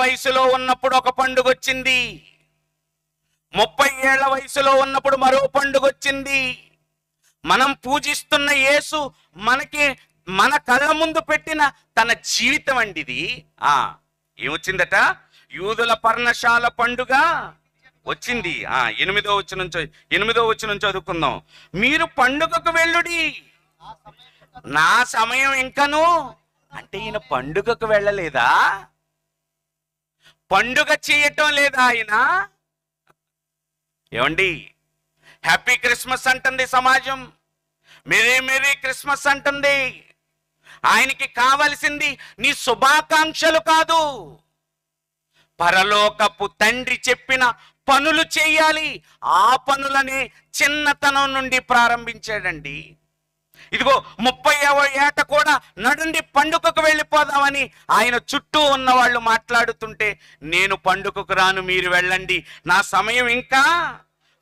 వయసులో ఉన్నప్పుడు ఒక పండుగ వచ్చింది, 30 ఏళ్ల వయసులో ఉన్నప్పుడు మరో పండుగ వచ్చింది. మనం పూజిస్తున్న యేసు మన కళ్ళ ముందు పెట్టిన తన జీవితం అండి ఇది. ఏమొచ్చిందట? యూదుల పర్ణశాల పండుగ వచ్చింది. 8వ వచనం చదువుకుందాం. మీరు పండుగకు వెళ్ళుడి, నా సమయం ఇంకను. అంటే ఈయన పండుగకు వెళ్ళలేదా? పండుగ చేయటం లేదా ఆయన? ఏమండి, హ్యాపీ క్రిస్మస్ అంటుంది సమాజం, మేరీ క్రిస్మస్ అంటుంది. ఆయనకి కావలసింది నీ శుభాకాంక్షలు కాదు, పరలోకపు తండ్రి చెప్పిన పనులు చేయాలి. ఆ పనులనే చిన్నతనం నుండి ప్రారంభించాడండి. ఇదిగో 30వ ఏట కూడా నడుండి పండుగకు వెళ్ళిపోదామని ఆయన చుట్టూ ఉన్న వాళ్ళు మాట్లాడుతుంటే, నేను పండుగకు రాను, మీరు వెళ్ళండి, నా సమయం ఇంకా.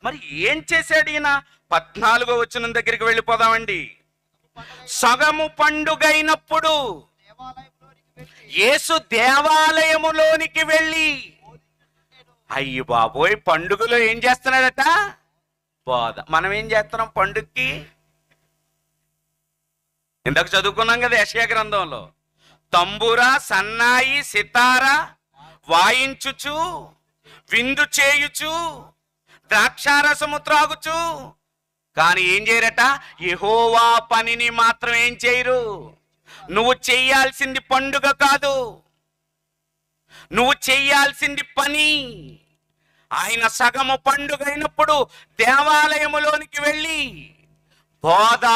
మరి ఏం చేశాడు ఈయన? 14వ వచనం దగ్గరికి వెళ్ళిపోదామండి. సగము పండుగైనప్పుడు యేసు దేవాలయములోనికి వెళ్ళి, అయ్యి బాబోయ్, పండుగలో ఏం చేస్తున్నాడట? బోధ. మనం ఏం చేస్తున్నాం పండుగకి? ఇందాక చదువుకున్నాం కదా యెషయా గ్రంథంలో, తంబురా, సన్నాయి, సితారా వాయించుచు, విందు చేయుచు, ద్రాక్షారసము త్రాగుచు. కానీ ఏం చేయరట? యెహోవా పనిని మాత్రం ఏం చేయరు. నువ్వు చెయ్యాల్సింది పండుగ కాదు, నువ్వు చెయ్యాల్సింది పని. ఆయన సగము పండుగ అయినప్పుడు దేవాలయములోనికి వెళ్ళి బోధ,